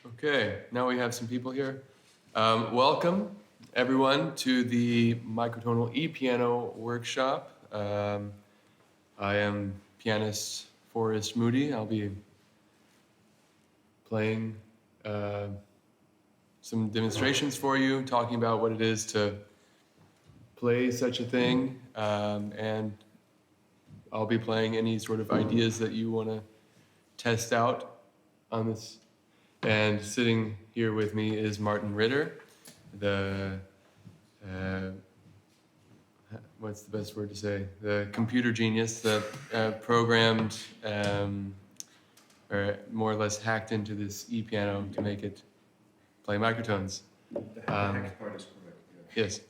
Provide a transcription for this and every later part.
Okay, now we have some people here. Welcome, everyone, to the Microtonal E-Piano workshop. I am pianist Forrest Moody. I'll be playing some demonstrations for you, talking about what it is to play such a thing, and I'll be playing any sort of ideas that you want to test out on this. And sitting here with me is Martin Ritter, the what's the best word to say? The computer genius that programmed or more or less hacked into this E-piano to make it play microtones. The hack part is correct. Yeah. Yes.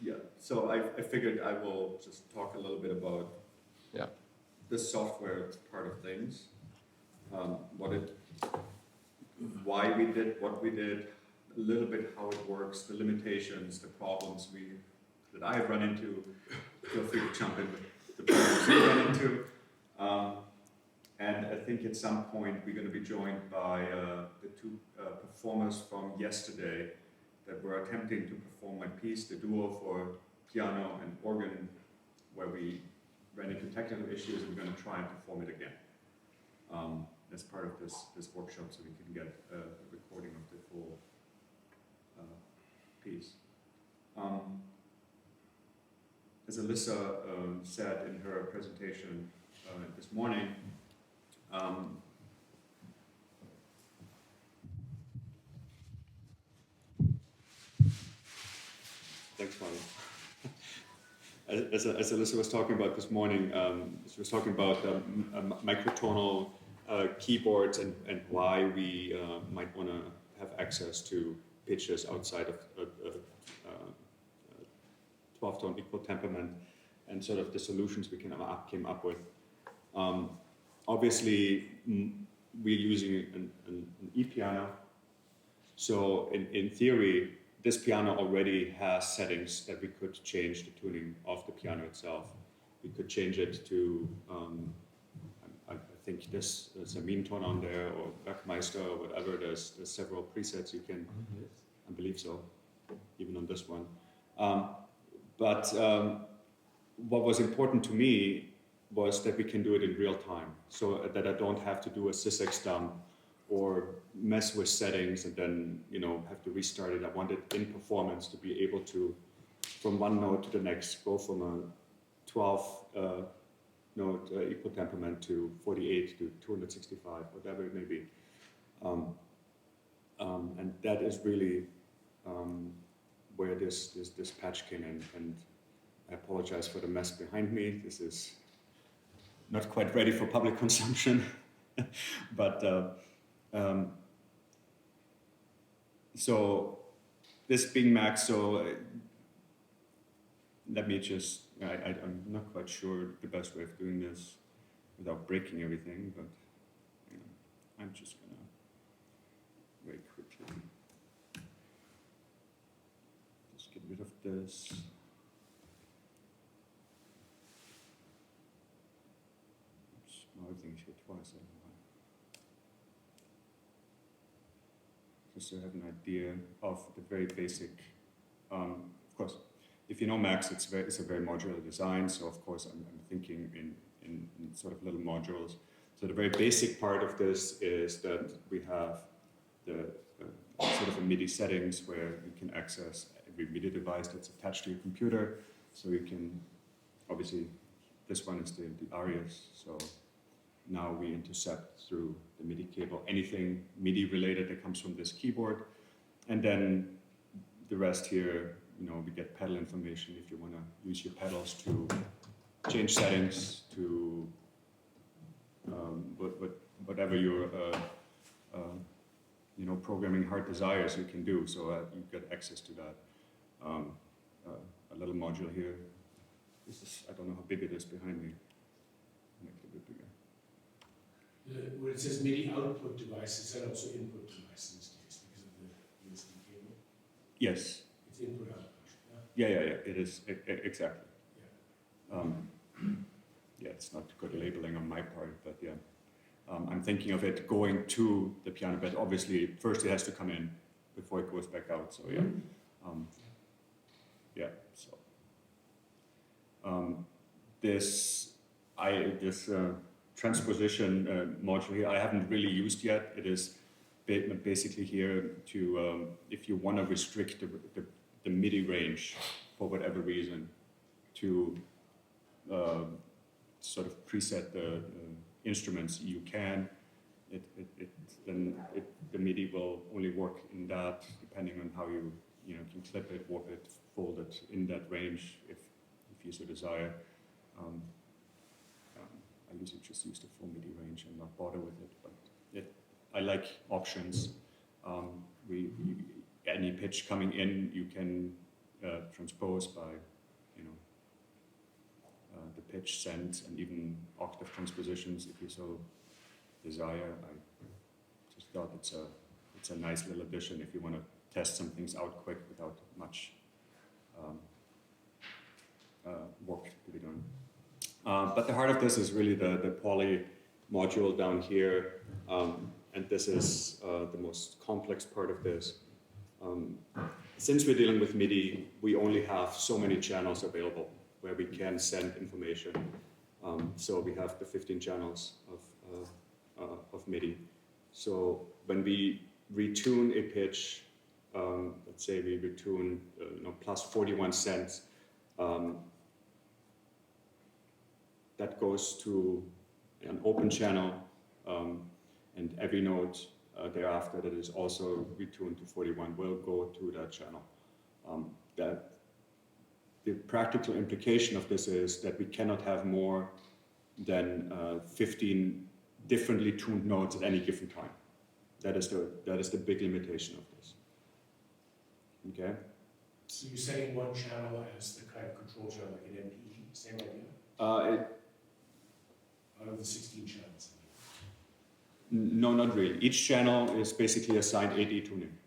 Yeah. So I figured I will just talk a little bit about the software part of things, why we did what we did, a little bit how it works, the limitations, the problems that I have run into. Feel free to jump in with the problems you run into. And I think at some point we're going to be joined by the two performers from yesterday that were attempting to perform my piece, the duo for piano and organ, where we ran into technical issues, and we're going to try and perform it again as part of this workshop, so we can get a recording of the full piece. As Alyssa said in her presentation this morning, thanks, Martin. As Alyssa was talking about this morning, she was talking about microtonal keyboards and why we might want to have access to pitches outside of 12-tone equal temperament, and sort of the solutions we came up with. Obviously, we're using an E-piano, so in theory, this piano already has settings that we could change the tuning of the piano itself. We could change it to, I think there's a mean tone on there, or Werkmeister, or whatever. There's several presets you can, I believe so, even on this one. But what was important to me was that we can do it in real time, so that I don't have to do a sysx dump or mess with settings and then have to restart it. I wanted in performance to be able to, from one note to the next, go from a 12 note equal temperament to 48 to 265, whatever it may be. And that is really where this patch came in. And I apologize for the mess behind me. This is not quite ready for public consumption, but so this being Mac, so let me just, I'm not quite sure the best way of doing this without breaking everything, but I'm just gonna very quickly just get rid of this. Everything's here twice, just to have an idea of the very basic. Of course, if you know Max, it's a very modular design. So of course, I'm thinking in sort of little modules. So the very basic part of this is that we have the sort of a MIDI settings where you can access every MIDI device that's attached to your computer. So you can, obviously, this one is the Arias. So now we intercept through the MIDI cable anything MIDI related that comes from this keyboard, and then the rest here, we get pedal information if you want to use your pedals to change settings to whatever your programming heart desires you can do. So you get access to that. A little module here. This is, I don't know how big it is behind me. Make it a bit bigger. Where it says MIDI output device, is that also input device in this case because of the USB cable? Yes. It's input output. Yeah, it is, exactly. Yeah. Yeah, it's not good labeling on my part, but yeah. I'm thinking of it going to the piano bed. Obviously, first it has to come in before it goes back out. So yeah, yeah. So this transposition module here I haven't really used yet. It is basically here to if you want to restrict the MIDI range for whatever reason, to sort of preset the instruments, you can. The MIDI will only work in that, depending on how you can clip it, warp it, fold it in that range if you so desire. I usually just use the full MIDI range and not bother with it, but I like options. Any pitch coming in, you can transpose by the pitch send, and even octave transpositions if you so desire. I just thought it's a nice little addition if you want to test some things out quick without much work to be done. But the heart of this is really the poly module down here, and this is the most complex part of this. Since we're dealing with MIDI, we only have so many channels available where we can send information. So we have the 15 channels of MIDI. So when we retune a pitch, let's say we retune plus 41 cents, that goes to an open channel, and every note thereafter that is also retuned to 41 will go to that channel. The practical implication of this is that we cannot have more than 15 differently tuned notes at any given time. That is the big limitation of this. Okay. So you're setting one channel as the kind of control channel, like an MPE, same idea? Out of the 16 channels. No, not really. Each channel is basically assigned AD tuning.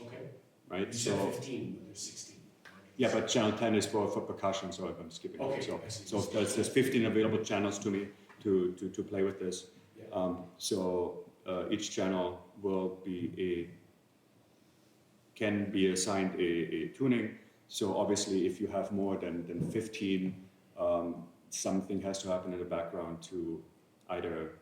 Okay. Right. You said 15, but there's 16. Yeah, but channel 10 is for percussion, so I'm skipping it. Okay. So there's 15 available channels to me to play with this. Yeah. Each channel will can be assigned a tuning. So obviously, if you have more than 15, something has to happen in the background to either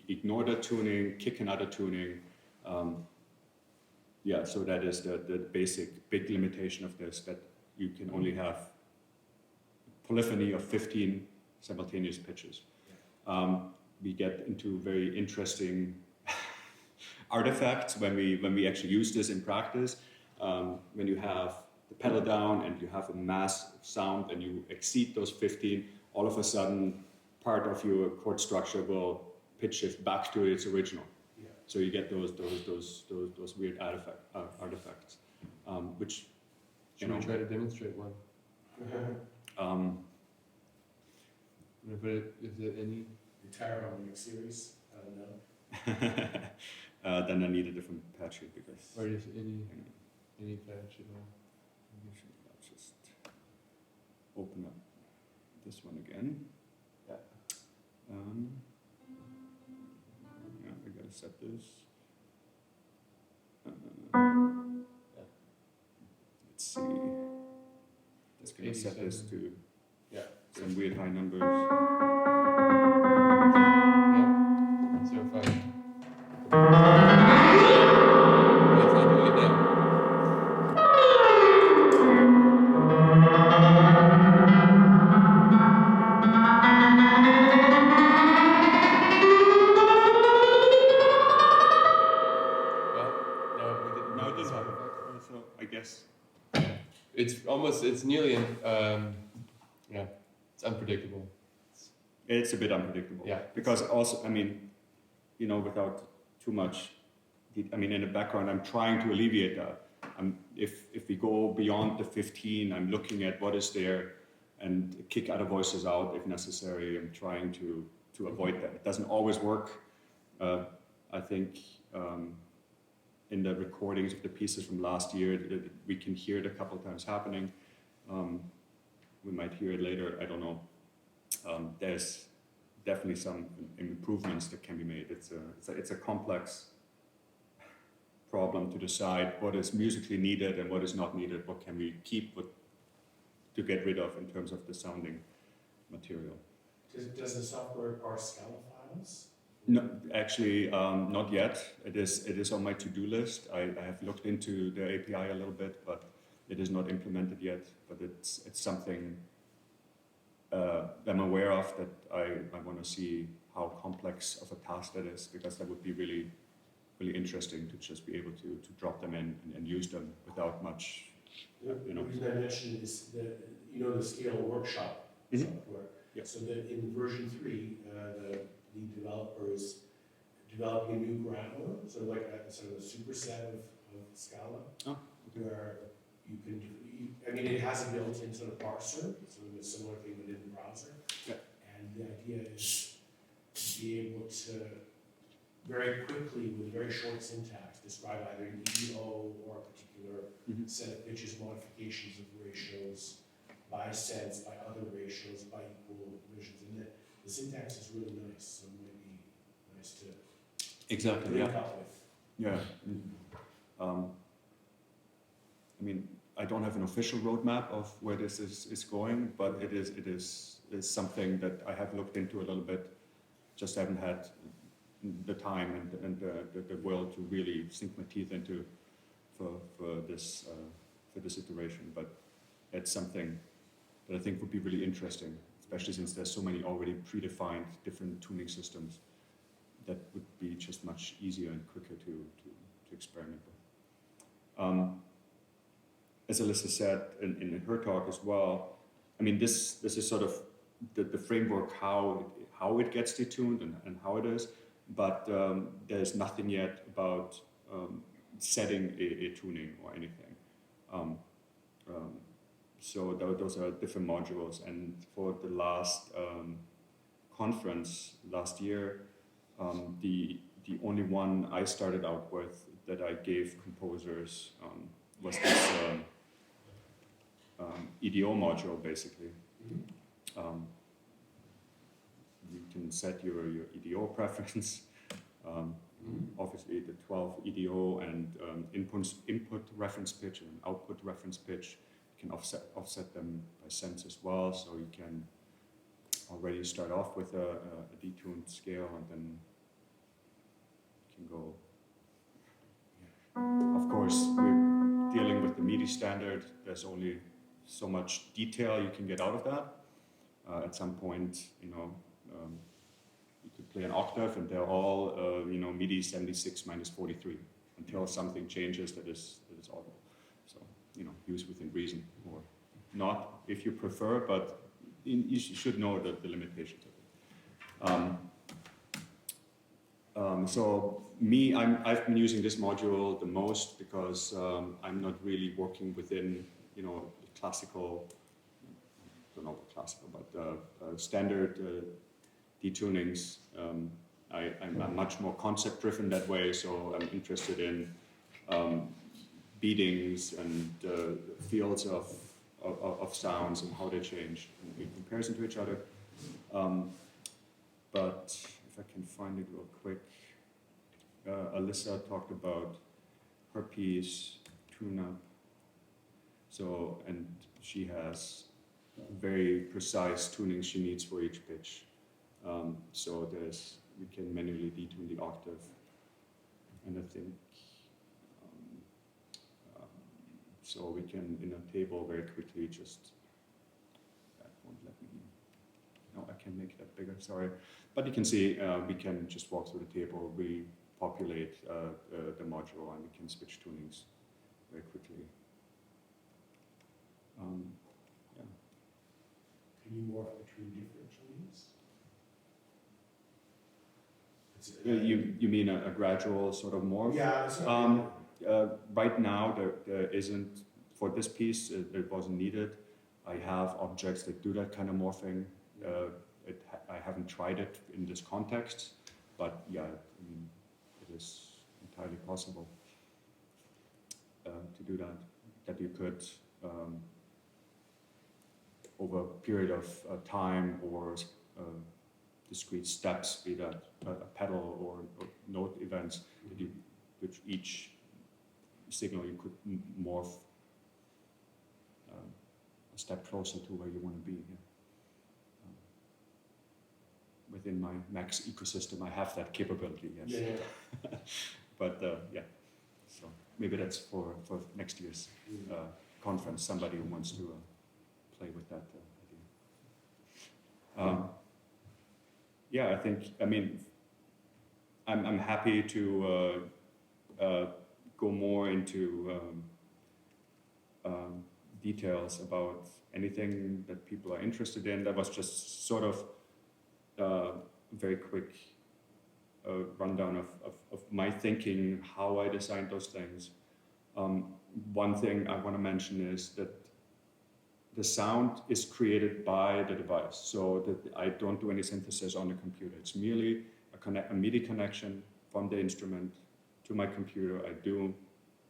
ignore the tuning, kick another tuning. So that is the basic big limitation of this, that you can only have polyphony of 15 simultaneous pitches. We get into very interesting artifacts when we actually use this in practice. When you have the pedal down and you have a mass sound and you exceed those 15, all of a sudden part of your chord structure will pitch shift back to its original. Yeah. So you get those weird artifacts, which Should we try to demonstrate one? But is it any? Entire harmonic series? I don't know. Then I need a different patch here because. Or just any patch at all? I'll just open up this one again. Yeah. I gotta set this. Let's see. Just gonna set this to some weird high numbers. Yeah. So if it's not doing it now. So I guess it's nearly it's unpredictable. it's a bit unpredictable. Yeah. Because also, without too much, in the background, I'm trying to alleviate that. If we go beyond the 15, I'm looking at what is there and kick other voices out if necessary. I'm trying to avoid that. It doesn't always work. I think in the recordings of the pieces from last year, we can hear it a couple times happening. We might hear it later, I don't know. There's definitely some improvements that can be made. It's a complex problem to decide what is musically needed and what is not needed. What can we keep, what to get rid of in terms of the sounding material. Does the software parse Scala files? No, actually, not yet. It is on my to-do list. I have looked into the API a little bit, but it is not implemented yet. But it's something I'm aware of, that I want to see how complex of a task that is, because that would be really, really interesting to just be able to drop them in and use them without much, The reason I mentioned is the Scale workshop software. Yeah. So that in version 3, the lead developer is developing a new grammar, sort of like a superset of Scala, where you can it has a built-in sort of parser, sort of a similar thing within the browser. Yeah. And the idea is to be able to very quickly, with very short syntax, describe either an EDO or a particular set of pitches, modifications of ratios, by sense, by other ratios, by equal divisions. And the syntax is really nice, so it might be nice to link up with. Yeah. I don't have an official roadmap of where this is going, but it is something that I have looked into a little bit. Just haven't had the time and the will to really sink my teeth into for this iteration. But it's something that I think would be really interesting, especially since there's so many already predefined different tuning systems that would be just much easier and quicker to experiment with. As Alyssa said in her talk as well, this is sort of the framework how it gets detuned and how it is, but there's nothing yet about setting a tuning or anything. So those are different modules, and for the last conference last year, the only one I started out with that I gave composers was this EDO module, basically. You can set your EDO preference, obviously the 12 EDO and input reference pitch and output reference pitch. You can offset them by sense as well, so you can already start off with a detuned scale and then you can go. Of course, we're dealing with the MIDI standard. There's only so much detail you can get out of that. At some point, you could play an octave and they're all, MIDI 76 minus 43 until something changes that is audible. So, use within reason, or not if you prefer, but you should know the limitations of it. So I've been using this module the most because I'm not really working within, classical, I don't know classical, but standard detunings. I'm much more concept driven that way, so I'm interested in beatings and fields of sounds and how they change in comparison to each other. But if I can find it real quick, Alyssa talked about her piece, tune-up. So, and she has very precise tunings she needs for each pitch. So we can manually detune the octave. And I think, so we can, in a table, very quickly that won't let me, no, I can make that bigger, sorry. But you can see, we can just walk through the table, repopulate the module, and we can switch tunings very quickly. Yeah. Can you morph between different tunings? You mean a gradual sort of morph? Yeah. Right now, there isn't, for this piece, it wasn't needed. I have objects that do that kind of morphing. I haven't tried it in this context, but yeah, it is entirely possible to do that you could, over a period of time or discrete steps, be that a pedal or note events, which each signal you could morph a step closer to where you want to be. Yeah. Within my Max ecosystem, I have that capability, yes. Yeah. But yeah, so maybe that's for next year's conference, somebody who wants to play with that idea. Yeah, I mean, I'm happy to go more into details about anything that people are interested in. That was just sort of a very quick rundown of my thinking, how I designed those things. One thing I want to mention is that the sound is created by the device, so that I don't do any synthesis on the computer. It's merely a MIDI connection from the instrument to my computer. I do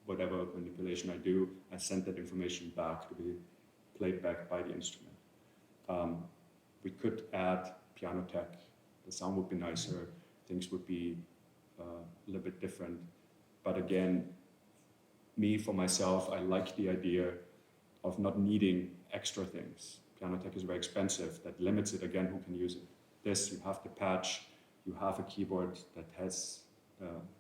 whatever manipulation I do. I send that information back to be played back by the instrument. We could add piano tech. The sound would be nicer. Things would be a little bit different. But again, for myself, I like the idea of not needing extra things. Piano tech is very expensive. That limits it again, who can use it. This, you have the patch, you have a keyboard that has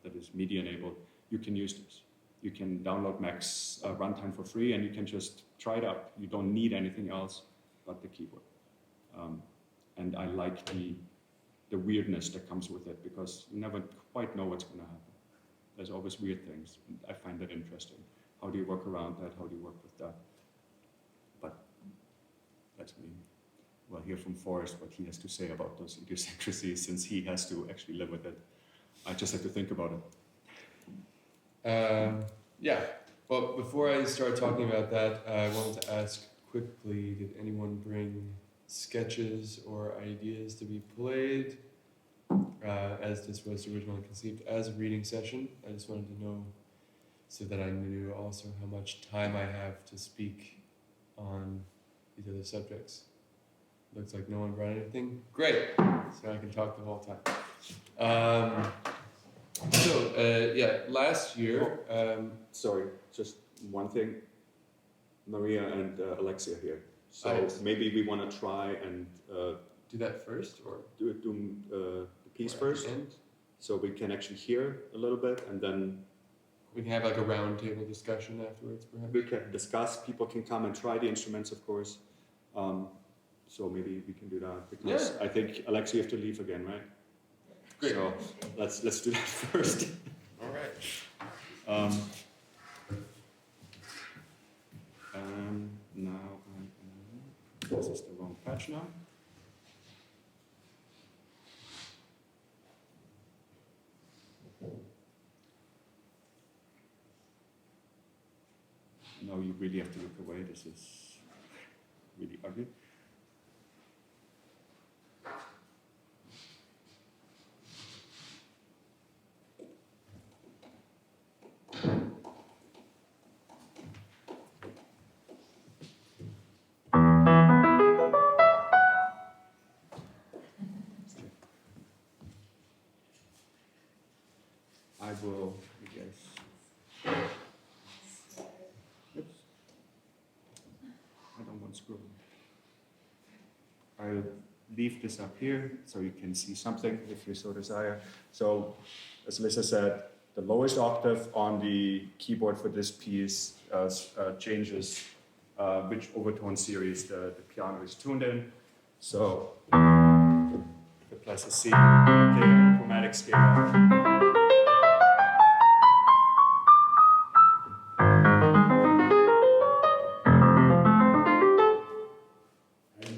that is MIDI enabled. You can use this. You can download Max runtime for free, and you can just try it out. You don't need anything else but the keyboard. And I like the weirdness that comes with it, because you never quite know what's going to happen. There's always weird things. And I find that interesting. How do you work around that? How do you work with that? But that's me. We'll hear from Forrest what he has to say about those idiosyncrasies, since he has to actually live with it. I just have to think about it. Yeah. Well, before I start talking about that, I wanted to ask quickly, did anyone bring sketches or ideas to be played, as this was originally conceived as a reading session? I just wanted to know so that I knew also how much time I have to speak on these other subjects. Looks like no one brought anything. Great, so I can talk the whole time. Yeah, last year. Sorry, just one thing. Maria and Aleksey are here. So maybe we want to try and Do that first, or do the piece or at first, the end? so we can actually hear a little bit, and then We can have like a round table discussion afterwards, perhaps. we can discuss. People can come and try the instruments, of course. So maybe we can do that, because I think Aleksey, you have to leave again, right? Great. So let's do that first. All right. Now this is the wrong patch now. No, you really have to look away. This is really ugly. I will, I guess. Oops. I don't want scroll. I'll leave this up here so you can see something if you so desire. So, as Lisa said, the lowest octave on the keyboard for this piece changes which overtone series the piano is tuned in. So, the plus a C, okay, chromatic scale.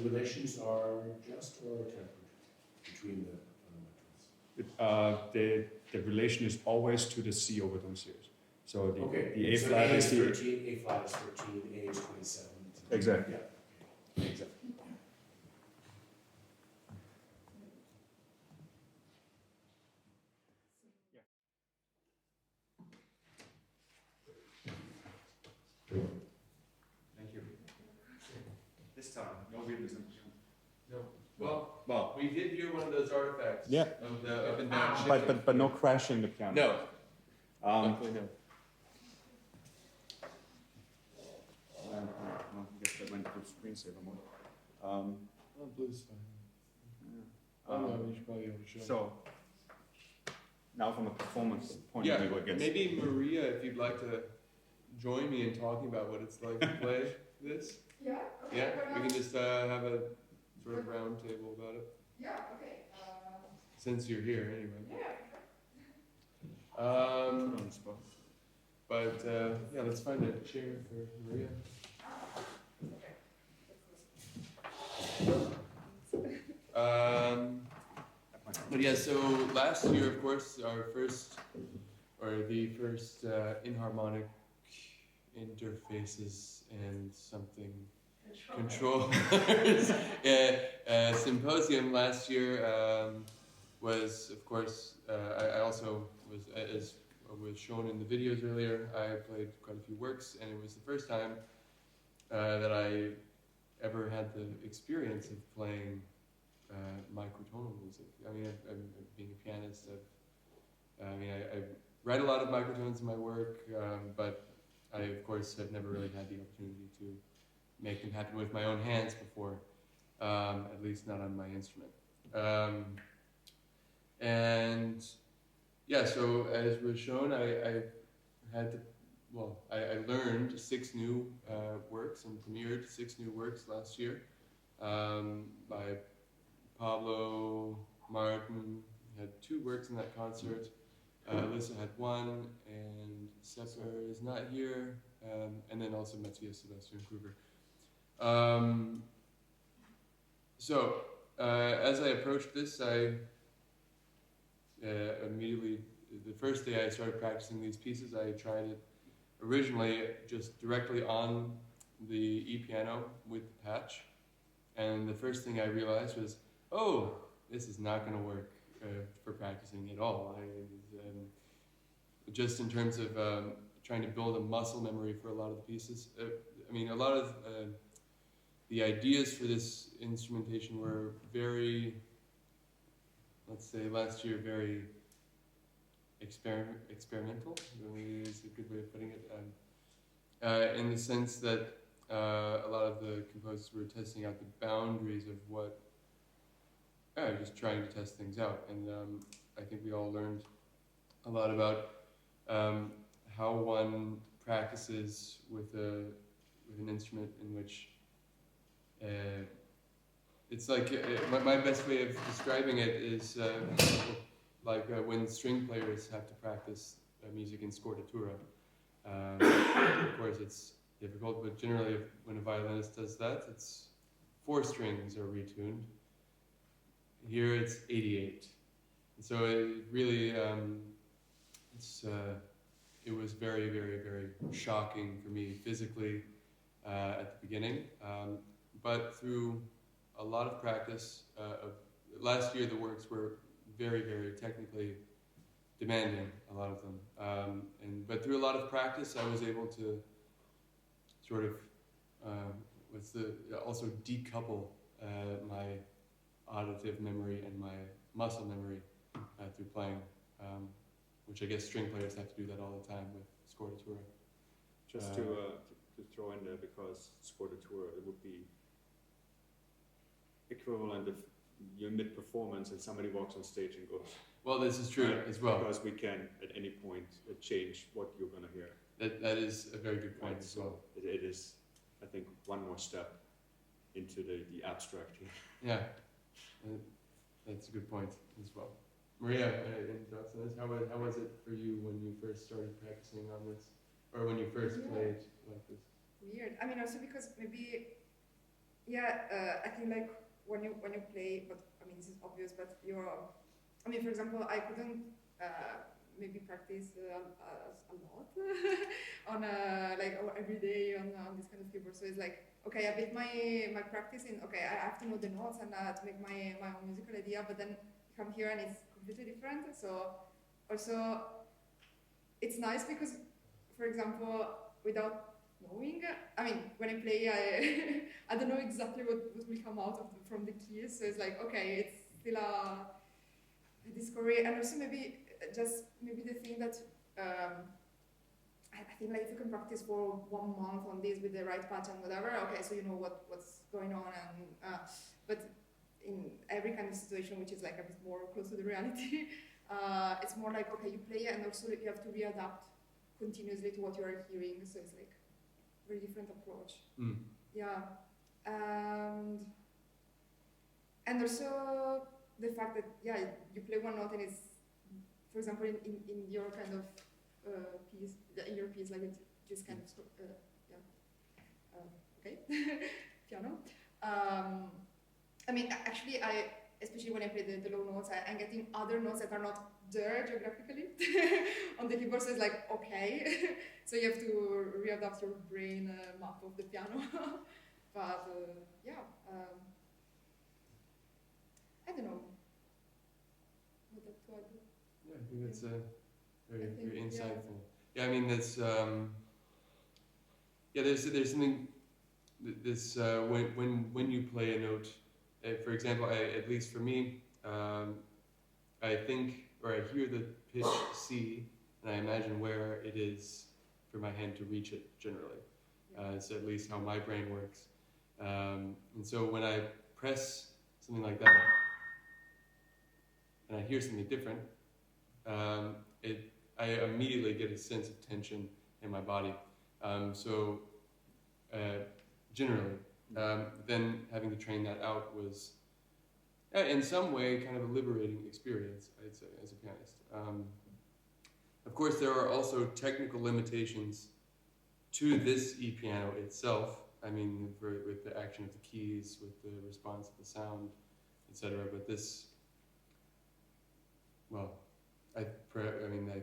Relations are just or tempered between the fundamentals? The relation is always to the C overtone series. So the A so flat is the 13, A flat is 13, A is 27. exactly. Yeah. Exactly. Thank you. This time, no weirdness. No. Well, we did hear one of those artifacts. Yeah. Of the up and down shifting. but no crashing the piano. No. Um, Definitely no. I guess that went to screensaver mode. Oh, blue's fine. Oh, no, you should probably be able to show. So, now from a performance point Yeah, of view, I guess. maybe Maria, if you'd like to join me in talking about what it's like to play this. Yeah, okay. Yeah, we can just have a sort of round table about it, Yeah, okay. since you're here anyway. Yeah. Um, but yeah, let's find a chair for Maria. But yeah, so last year, of course, the first Enharmonic interfaces and something controllers Symposium last year was, of course, I also was, as was shown in the videos earlier, I played quite a few works, and it was the first time that I ever had the experience of playing microtonal music. I mean, being a pianist, I write a lot of microtones in my work, but I, of course, have never really had the opportunity to make them happen with my own hands before, at least not on my instrument. And yeah, so as was shown, I had to, I learned 6 new works and premiered 6 new works last year by Pablo, Martin, had 2 works in that concert. Alyssa had 1, and Sepper is not here, and then also Matthias Sebastian Kruger. So, as I approached this, I immediately, the first day I started practicing these pieces, I tried it originally just directly on the E-piano with the patch, and the first thing I realized was, oh, this is not going to work for practicing at all. Just in terms of trying to build a muscle memory for a lot of the pieces. I mean, a lot of the ideas for this instrumentation were very, let's say last year, very experimental, really is a good way of putting it, in the sense that a lot of the composers were testing out the boundaries of what, just trying to test things out. And I think we all learned a lot about how one practices with an instrument in which it's like my best way of describing it is like when string players have to practice music in scordatura. Of course, it's difficult, but generally, when a violinist does that, it's 4 strings are retuned. Here, it's 88. And so it really, it was very, very, very shocking for me physically at the beginning. But through a lot of practice, last year the works were very, very technically demanding, a lot of them. But through a lot of practice, I was able to sort of also decouple my auditive memory and my muscle memory through playing, which I guess string players have to do that all the time with scordatura. Just to throw in there, because scordatura, it would be equivalent if you're mid-performance and somebody walks on stage and goes. Well, this is true as well. Because we can, at any point, change what you're going to hear. That is a very good point as well. It is, I think, one more step into the abstract here. Yeah, that's a good point as well. Maria, any thoughts on this? How was it for you when you first started practicing on this, or when you first played like this? Weird. I mean, also because maybe, I think like when you play, but I mean this is obvious, but I mean, for example, I couldn't maybe practice a lot on like every day on this kind of keyboard. So it's like, okay, I bet my practice in, okay, I have to know the notes and to make my own musical idea, but then you come here and it's completely different. So also, it's nice because, for example, without knowing. I mean, when I play, I don't know exactly what will come out of from the keys. So it's like, okay, it's still a discovery, and also maybe the thing that I think like if you can practice for 1 month on this with the right pattern, whatever. Okay, so you know what's going on, and but in every kind of situation which is like a bit more close to the reality, it's more like, okay, you play and also you have to readapt continuously to what you are hearing. So it's like a very different approach. Yeah, and also the fact that you play one note and it's, for example, in your kind of piece, in your piece, like it's just kind of okay, piano. I mean, actually, especially when I play the low notes, I'm getting other notes that are not there geographically on the keyboard. So it's like, okay, so you have to readapt your brain map of the piano. But I don't know what to add. Yeah, I think that's very insightful. Yeah, I mean that's there's something this when you play a note, for example, at least for me, I think or I hear the pitch C and I imagine where it is for my hand to reach it generally. It's at least how my brain works, and so when I press something like that and I hear something different, I immediately get a sense of tension in my body. Generally, then having to train that out was, in some way, kind of a liberating experience, I'd say, as a pianist. Of course, there are also technical limitations to this e-piano itself. I mean, with the action of the keys, with the response of the sound, etc. But this, well, I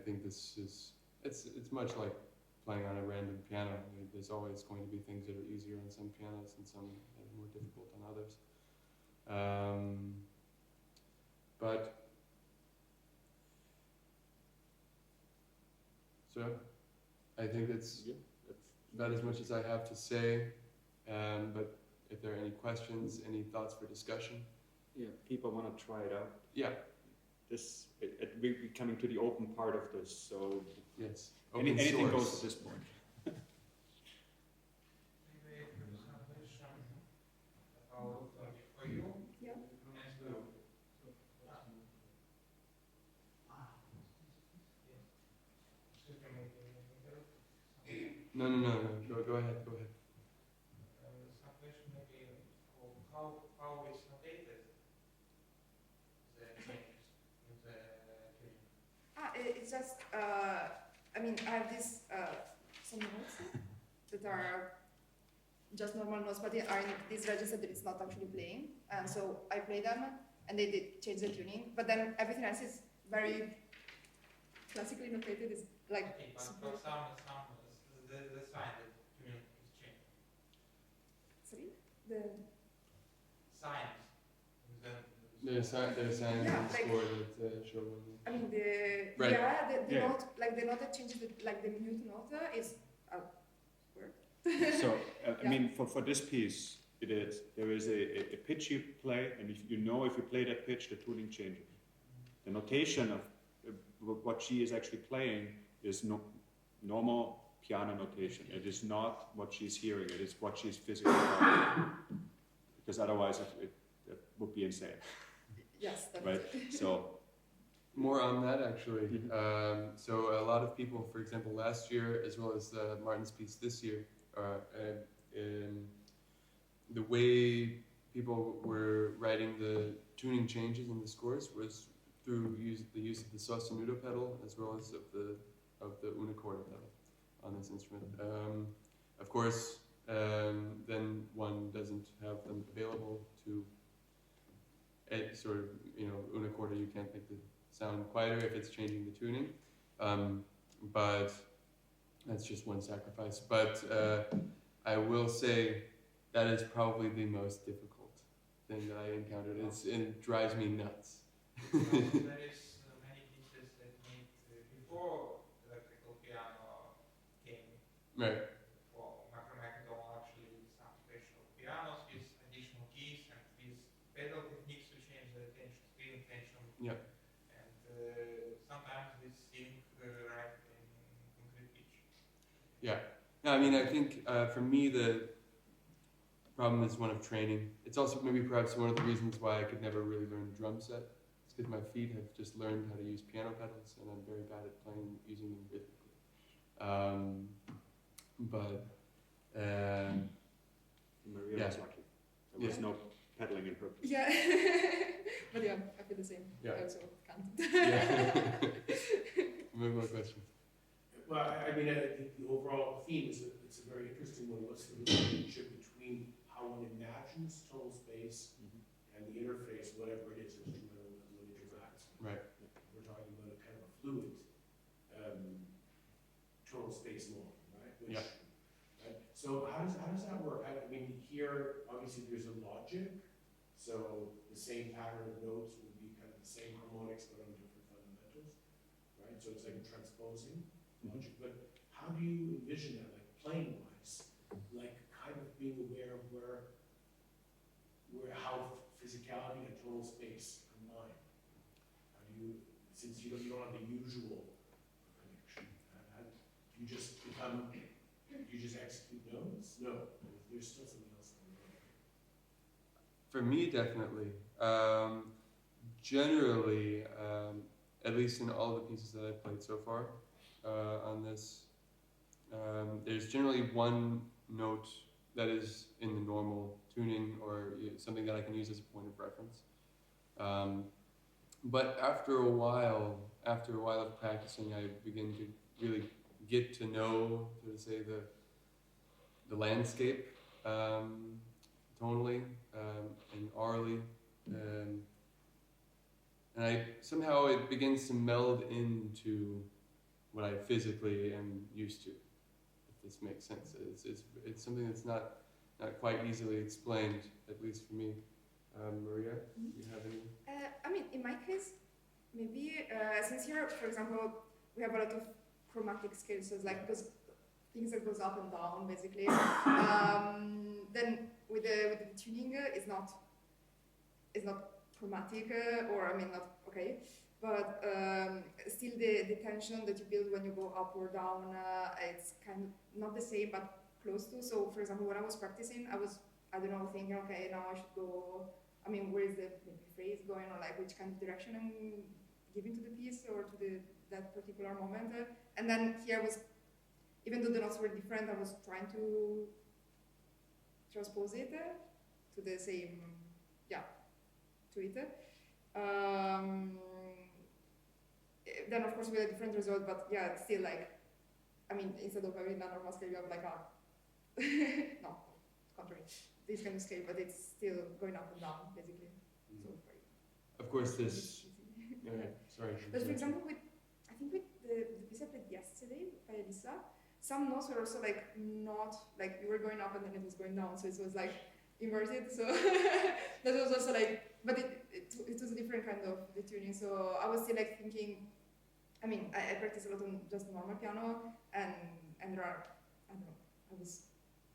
think this is, it's much like playing on a random piano. I mean, there's always going to be things that are easier on some pianos and some that are more difficult on others. So I think that's about as much as I have to say. But if there are any questions, any thoughts for discussion? Yeah, people want to try it out. Yeah. We're coming to the open part of this, so yes, anything goes at this point. No. Go ahead. Some question maybe how is notated the changes in the tuning? It's just, I mean, I have this, some notes that are just normal notes, but they are in this register that it's not actually playing. And so I play them, and they did change the tuning. But then everything else is very classically notated. It's like Okay, but for some the sign that tuning is changed. sorry, the Signs. There's signs in the score that show when. I mean Right. the note, like the note that changes like the mute note is word. So, I Yeah. mean, for this piece, there is a pitch you play, and if you play that pitch, the tuning changes. The notation of what she is actually playing is normal piano notation. It is not what she's hearing, it is what she's physically playing. Because otherwise it would be insane, Yes, that's right? it. So, More on that, actually. So a lot of people, for example, last year, as well as Martin's piece this year, the way people were writing the tuning changes in the scores was through the use of the sostenuto pedal, as well as of the unicorda pedal on this instrument. Of course, then one doesn't have them available to sort of, unicorda, you can't make the sound quieter if it's changing the tuning, but that's just one sacrifice. But I will say that is probably the most difficult thing that I encountered. It drives me nuts. There is many pieces that need before electrical piano came. Right. For No, I mean, I think for me the problem is one of training. It's also maybe perhaps one of the reasons why I could never really learn the drum set. It's because my feet have just learned how to use piano pedals, and I'm very bad at using them rhythmically. Maria Yeah. was lucky. There was Yeah. no pedaling in purpose. Yeah. But yeah, I feel the same. Yeah. I also can't. Yeah. Maybe more questions. Well, I mean, I think the overall theme is that it's a very interesting one. What's the relationship between how one imagines tonal space and the interface, whatever it is, instrumental and when it interacts? Right. We're talking about a kind of a fluid tonal space model, right? Which, Yeah. right? So how does that work? I mean, here obviously there's a logic. So the same pattern of notes would be kind of the same harmonics but on different fundamentals, right? So it's like transposing logic. But how do you envision that, like playing wise, like kind of being aware of where how physicality and tonal space combine? How do you, since you don't have the usual connection, how do you just become, you just execute notes? No, there's still something else going on. For me, definitely. Generally, at least in all the pieces that I've played so far on this, there's generally one note that is in the normal tuning or something that I can use as a point of reference. But after a while of practicing, I begin to really get to know, so to say, the landscape tonally and aurally, and somehow it begins to meld into what I physically am used to. If this makes sense, it's something that's not quite easily explained, at least for me. Maria, do you have any? I mean, in my case, maybe since here, for example, we have a lot of chromatic scales, so it's like because things that goes up and down basically. Then with the tuning, it's not chromatic, or I mean not okay, but still the tension that you build when you go up or down, it's kind of not the same but close to. So for example, when I was practicing, I don't know, thinking, okay, now I should go. I mean, where is the maybe phrase going, or like which kind of direction I'm giving to the piece or to that particular moment. And then here was, even though the notes were different, I was trying to transpose it to the same, to it. Then of course with a different result, but yeah, it's still like, I mean, instead of having a normal scale, you have like no, contrary, this kind of scale, but it's still going up and down, basically. So Of course, this. Sorry. But for example, I think with the piece I played yesterday by Iaiza, some notes were also like not like you were going up and then it was going down, so it was like inverted. So that was also like, but it was a different kind of the tuning. So I was still like thinking. I mean, I practice a lot on just normal piano, and there are, I don't know, I was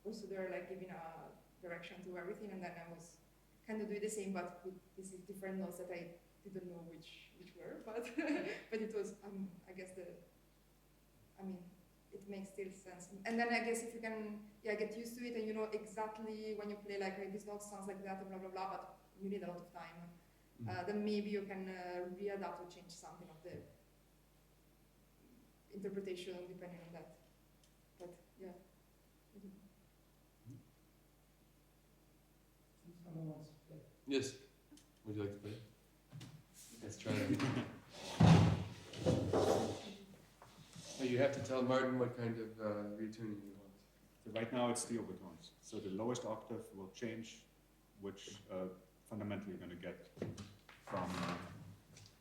also there like giving a direction to everything, and then I was kind of doing the same, but with these different notes that I didn't know which were, but but it was, I guess it makes still sense. And then I guess if you can, get used to it, and you know exactly when you play like this note sounds like that, and blah blah blah, but you need a lot of time. Then maybe you can readapt or change something of the interpretation depending on that. But yeah. Someone wants to play. Yes. Would you like to play? Let's try it. Oh, you have to tell Martin what kind of retuning you want. So right now it's the overtones. So the lowest octave will change, which fundamentally you're going to get from.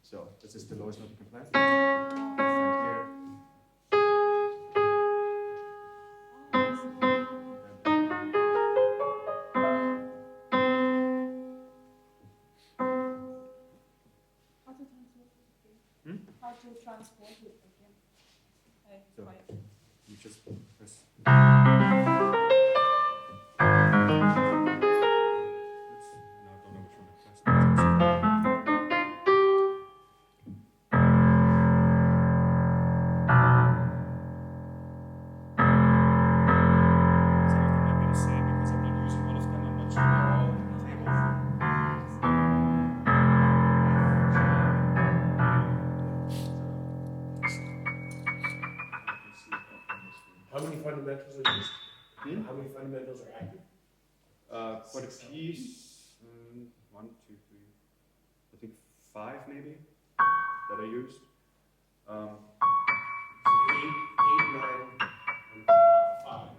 So this is the lowest note you can play. And here. How to transport it again? So you just press. Now I don't know which one to press. keys, 1, 2, 3, I think 5 maybe that I used. So 8, 9, and 5.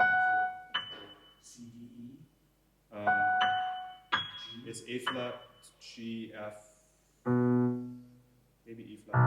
So C, D, E, G. It's A flat, G, F, maybe E flat.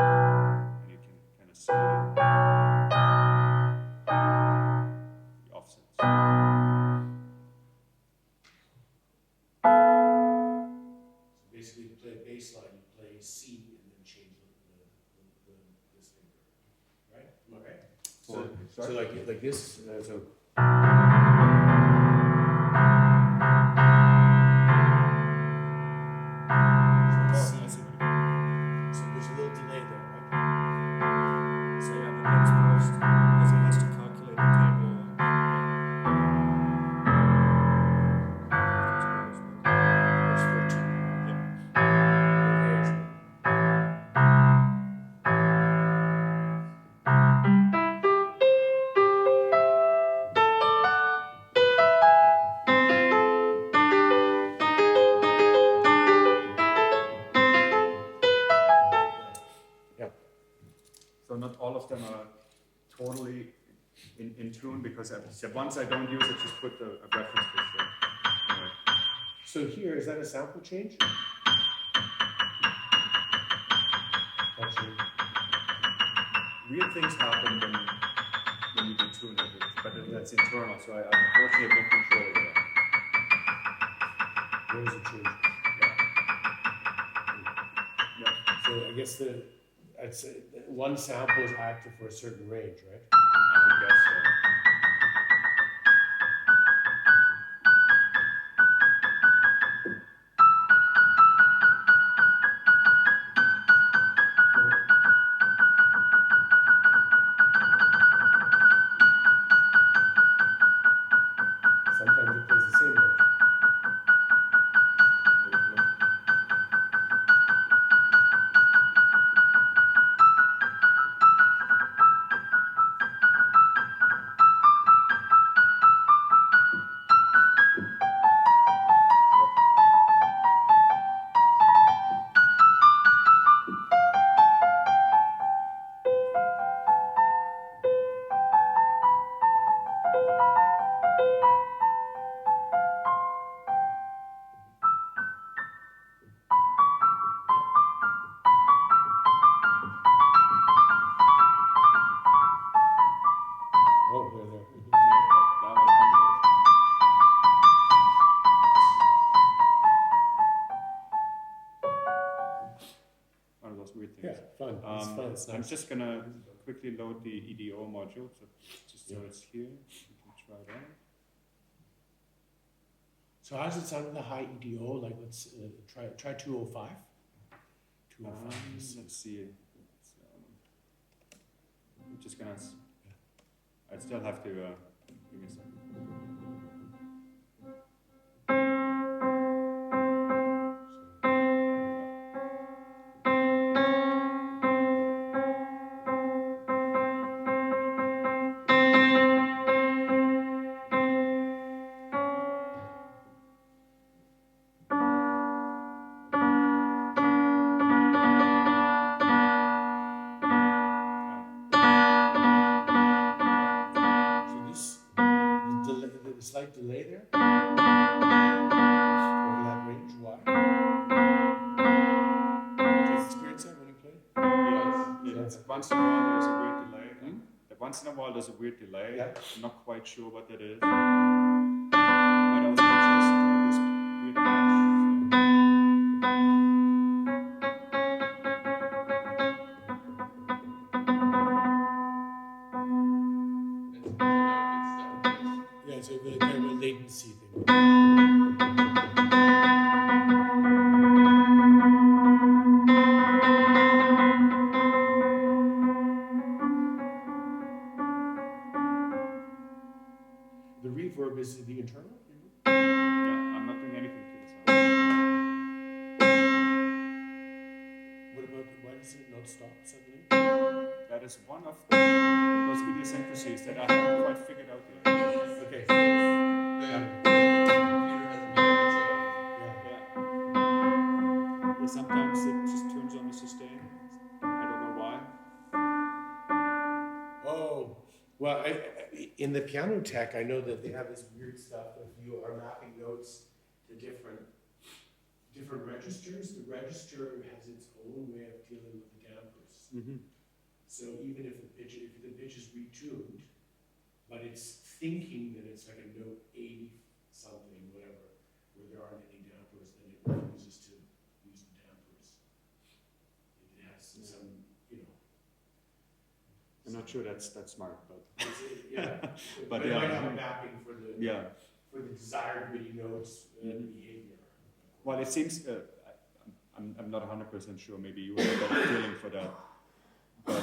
And you can kind of see the offsets. So basically, to play a bass line, you play C and then change this finger, right? Am I right? So like this. So C. So there's a little delay there, right? So yeah, but that's first because it has to calculate the table. That's 14. Yep. Okay. So not all of them are totally in tune because once I don't use it, just put a reference for sure. Anyway. So here, is that a sample change? Actually, Weird things happen when you detune it, but that's internal, so I unfortunately have no control over that. where does it change? Yeah. So I guess I'd say that one sample is active for a certain range, right? I would guess so. Sometimes it plays the same note. Oh, there. Yeah, that was one of those weird things. Yeah, fun. It's fun. It's I'm nice. just gonna quickly load the EDO module, so just so it's here. You can try that. So how does it sound with the high EDO? Like let's try 205. 205. Let's see. I'm just gonna. I still have to. Give me a second. A slight delay there over that range. Why? Did you experience that when you played? Yes. Once in a while there's a weird delay. Once in a while there's a weird delay. Yeah. I'm not quite sure what that is. But also just this weird dash. Yeah, so the kind of a latency thing. is the internal? Yeah, I'm not doing anything to this. What about, why does it not stop suddenly? That is one of those idiosyncrasies that I haven't quite figured out yet. Okay. The computer has a mind of its own. Yeah. Yeah, sometimes it just turns on the sustain. I don't know why. Oh, well, in the piano tech, I know that they have this weird stuff. If you are mapping notes to different registers, the register has its own way of dealing with the dampers. Mm-hmm. So even if the pitch is retuned, but it's thinking that it's like a note 80 something, whatever, where there aren't any dampers, then it refuses to use the dampers. It has some, I'm not sure that's smart, but yeah. But it yeah. might have a mapping for the yeah. for the desired MIDI notes Mhm. behavior. Well, it seems I'm not 100% sure. Maybe you have a better feeling for that. But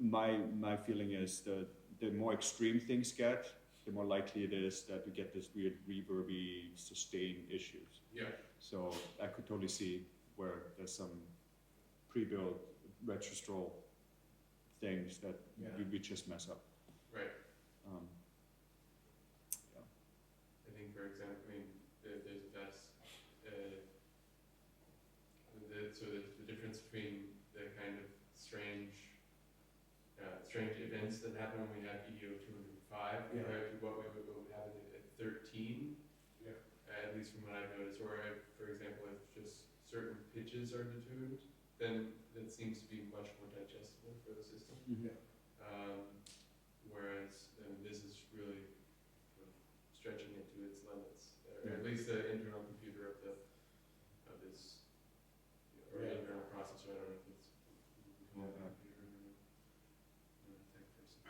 my feeling is that the more extreme things get, the more likely it is that we get this weird reverby sustain issues. Yeah. So I could totally see where there's some pre-built registral things that Yeah. we just mess up. Right. Um, I think, for example, there's a vast, so the difference between the kind of strange events that happen when we have EDO 205 Yeah. compared to what we would have at 13, Yeah. at least from what I've noticed, or if, for example, if just certain pitches are detuned, then that seems to be much more digestible for the system. Yeah. Whereas this is really sort of stretching it to its limits, or Yeah. at least the internal computer of this, or Yeah. internal processor. I don't know if it's called Yeah. a computer or a tech person.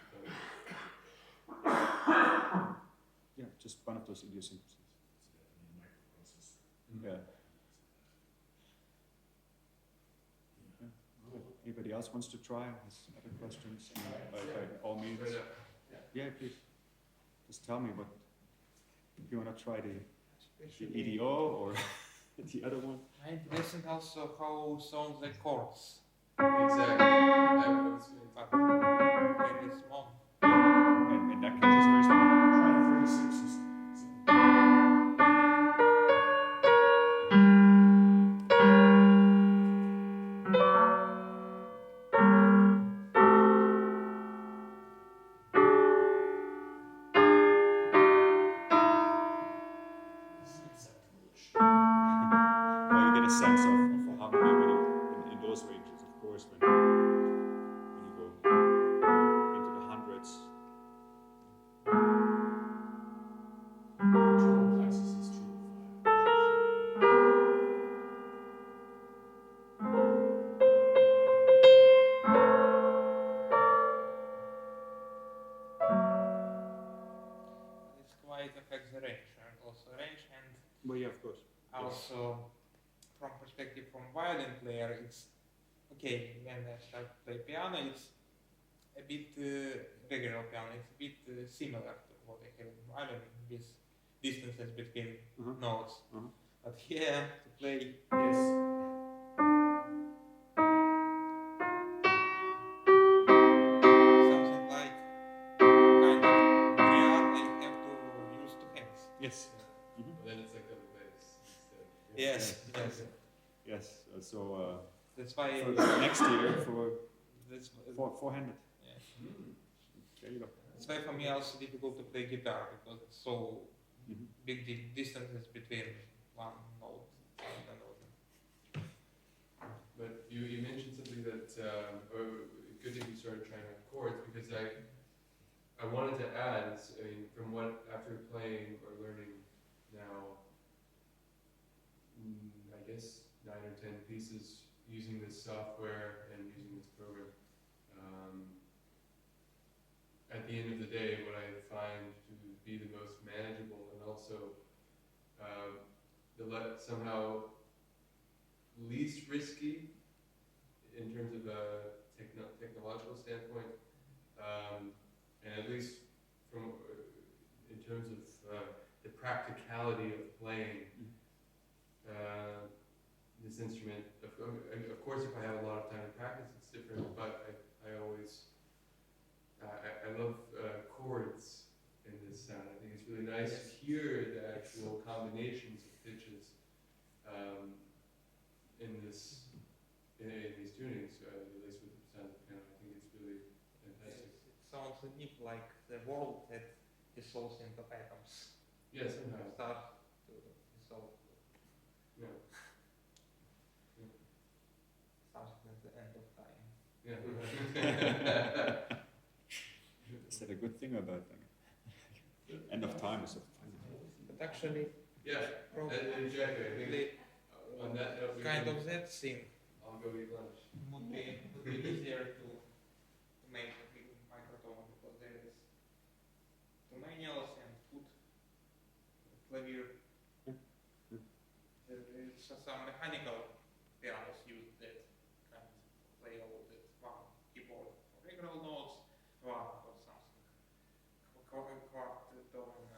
yeah, just one of those idiosyncrasies. It's definitely a microprocessor. Yeah. Anybody else wants to try? Has other questions? By all means. Straight up. Yeah, please. Just tell me what if you want to try the EDO or the other one. I'm interested also how sound the chords. Exactly. I was But very small. And in that case, it's very small. Try 36 or something. Well, you get a sense of harmony already in those ranges, of course, when you go into the hundreds. Total plexus is 205. It's quite affects the range, and also range, and Well, yeah, of course. also from perspective from violin player, it's okay. When I start to play piano, it's a bit regular piano. It's a bit similar to what I have in violin with distances between Uh-huh. notes. Uh-huh. But here to play Yes. something like kind of real, I have to use two hands. Yes. But then it's like double bass instead. Yes, yes. Yes. So That's why. for next year, for That's, four-handed. yeah. There you go. That's why for me also difficult to play guitar because it's so Mhm. big distances between one note and another. But you mentioned something that, or good that you started trying out chords, because I wanted to add, from what, after playing or learning now, I guess 9 or 10 pieces using this software and using this program, at the end of the day, what I find to be the most manageable and also somehow least risky in terms of a technological standpoint, and at least from in terms of love chords in this sound. I think it's really nice to hear the actual combinations of pitches in these tunings, at least with the sound of the piano. I think it's really fantastic. It sounds a bit like the world that dissolves into atoms. Yeah, somehow. Start to dissolve. Yeah. Something at the end of time. Yeah. Is that a good thing or a bad thing? End of time is a But actually, Yeah, probably exactly. I think on that note, we kind can- of that thing I'll go eat lunch. would be easier to make a big microtonal because there is two manuals and foot clavier. There is some mechanical pianos use that can play all that one keyboard for regular notes, one for something quarter tone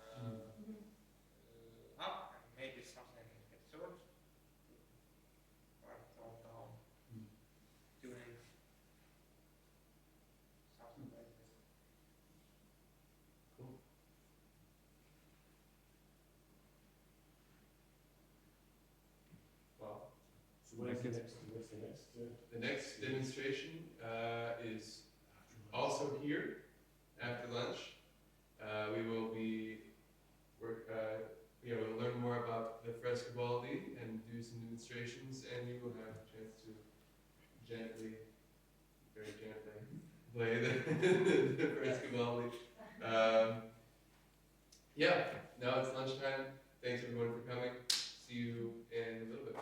up, and maybe something at third, quarter tone down, tuning, something like that. Cool. Well, So what's the next? the next demonstration is also here after lunch. We will be we'll learn more about the Frescobaldi and do some demonstrations, and you will have a chance to very gently, play the Frescobaldi. Yeah, now it's lunchtime. Thanks everyone for coming. See you in a little bit.